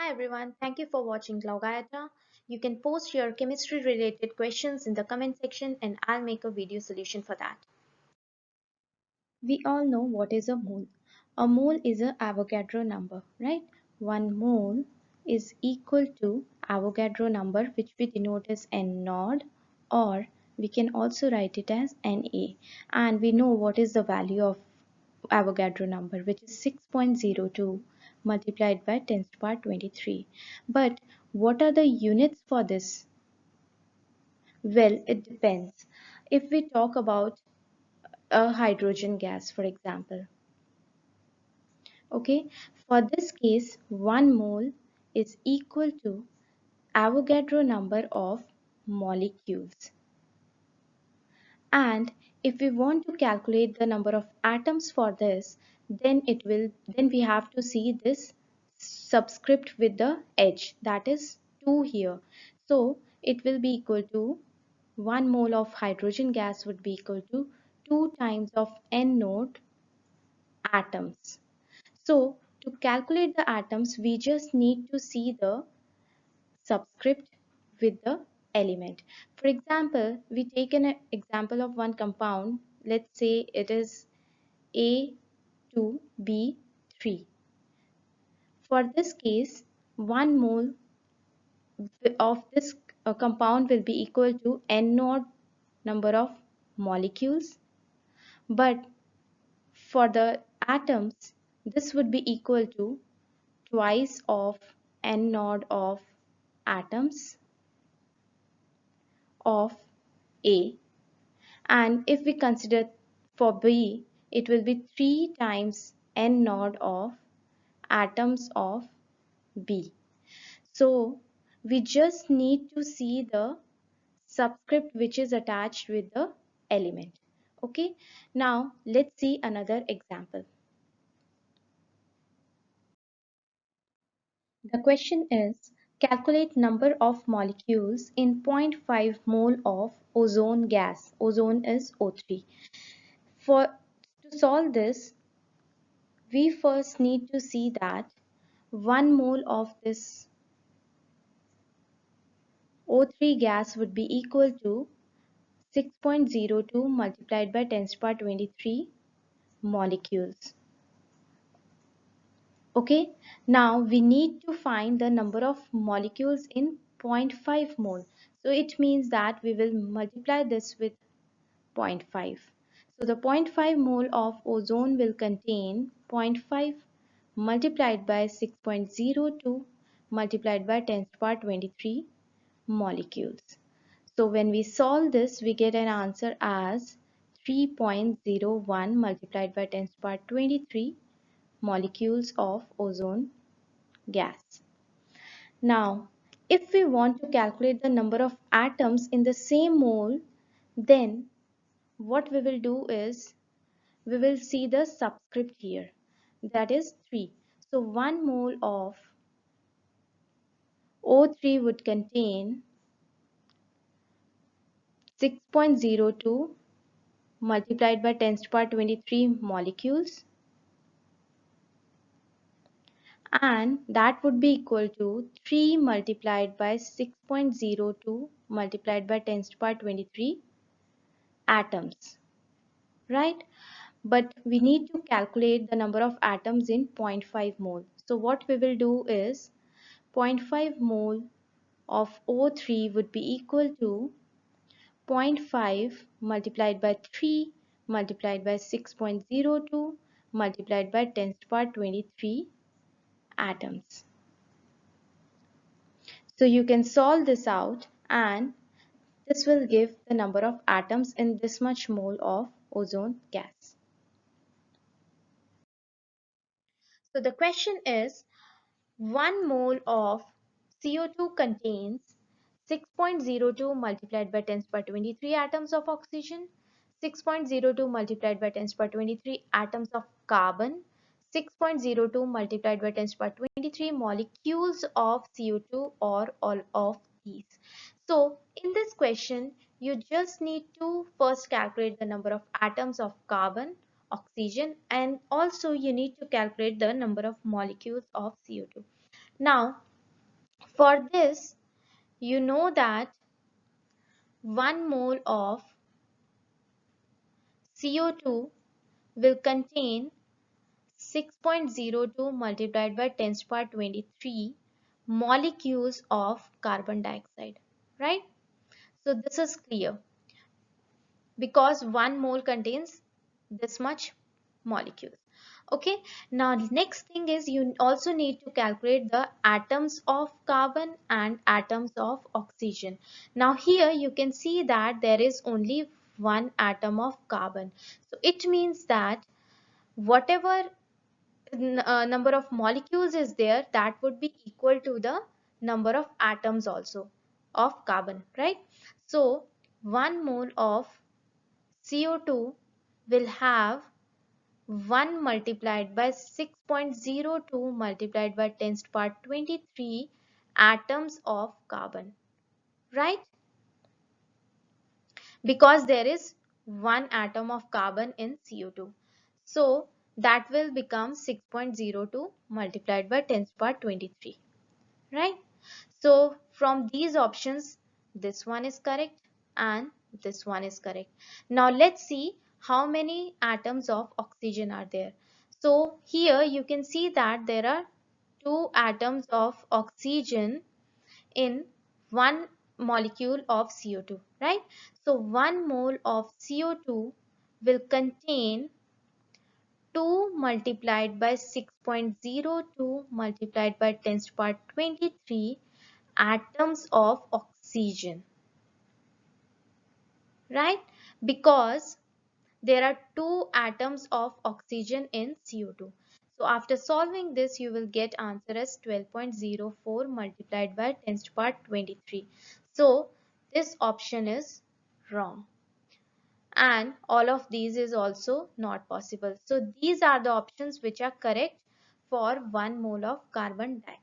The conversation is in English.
Hi everyone, thank you for watching Laugayata. You can post your chemistry related questions in the comment section and I'll make a video solution for that. We all know what is a mole. A mole is a Avogadro number, right? 1 mole is equal to Avogadro number, which we denote as N naught, or we can also write it as Na. And we know what is the value of Avogadro number, which is 6.02 multiplied by 10 to the power 23. But what are the units for this? Well, it depends. If we talk about a hydrogen gas, for example, okay, for this case, 1 mole is equal to Avogadro number of molecules. And if we want to calculate the number of atoms for this, then we have to see this subscript with the H, that is 2 here. So it will be equal to 1 mole of hydrogen gas would be equal to 2 times of N naught atoms. So to calculate the atoms, we just need to see the subscript with the element. For example, we take an example of one compound. Let's say it is A2B3. For this case, 1 mole of this compound will be equal to N naught number of molecules. But for the atoms, this would be equal to twice of N naught of atoms of A, and if we consider for B, it will be 3 times N naught of atoms of B. So we just need to see the subscript which is attached with the element. Okay, now let's see another example. The question is, calculate number of molecules in 0.5 mole of ozone gas. Ozone is O3. To solve this, we first need to see that 1 mole of this O3 gas would be equal to 6.02 multiplied by 10 to the power 23 molecules. Okay, now we need to find the number of molecules in zero point 0.5 mole. So it means that we will multiply this with 0.5. So the zero point 0.5 mole of ozone will contain 0.5 multiplied by 6.02 multiplied by 10 to the power 23 molecules. So when we solve this, we get an answer as 3.01 multiplied by 10 to the power 23 molecules of ozone gas. Now, if we want to calculate the number of atoms in the same mole, then what we will do is we will see the subscript here, that is 3. So 1 mole of O3 would contain 6.02 multiplied by 10 to the power 23 molecules, and that would be equal to 3 multiplied by 6.02 multiplied by 10 to the power 23 atoms, right? But we need to calculate the number of atoms in 0.5 mole. So what we will do is 0.5 mole of O3 would be equal to 0.5 multiplied by 3 multiplied by 6.02 multiplied by 10 to the power 23 atoms. So you can solve this out, and this will give the number of atoms in this much mole of ozone gas. So the question is, 1 mole of CO2 contains 6.02 multiplied by 10 to the power 23 atoms of oxygen, 6.02 multiplied by 10 to the power 23 atoms of carbon, 6.02 multiplied by 10 to the power 23 molecules of CO2, or all of these. So in this question, you just need to first calculate the number of atoms of carbon, oxygen, and also you need to calculate the number of molecules of CO2. Now For this, you know that 1 mole of CO2 will contain 6.02 multiplied by 10 to the power 23 molecules of carbon dioxide, right? So this is clear because 1 mole contains this much molecules. Okay, now next thing is you also need to calculate the atoms of carbon and atoms of oxygen. Now here you can see that there is only one atom of carbon. So it means that whatever number of molecules is there, that would be equal to the number of atoms also of carbon, right? So 1 mole of CO2 will have 1 multiplied by 6.02 multiplied by 10 to the power 23 atoms of carbon, right? Because there is one atom of carbon in CO2. So that will become 6.02 multiplied by 10 to the power 23, right? So from these options, this one is correct and this one is correct. Now let's see how many atoms of oxygen are there. So here you can see that there are two atoms of oxygen in one molecule of CO2, right? So 1 mole of CO2 will contain 2 multiplied by 6.02 multiplied by 10 to the power 23 atoms of oxygen, right? Because there are two atoms of oxygen in CO2. So after solving this, you will get answer as 12.04 multiplied by 10 to the power 23. So this option is wrong. And all of these is also not possible. So these are the options which are correct for 1 mole of carbon dioxide.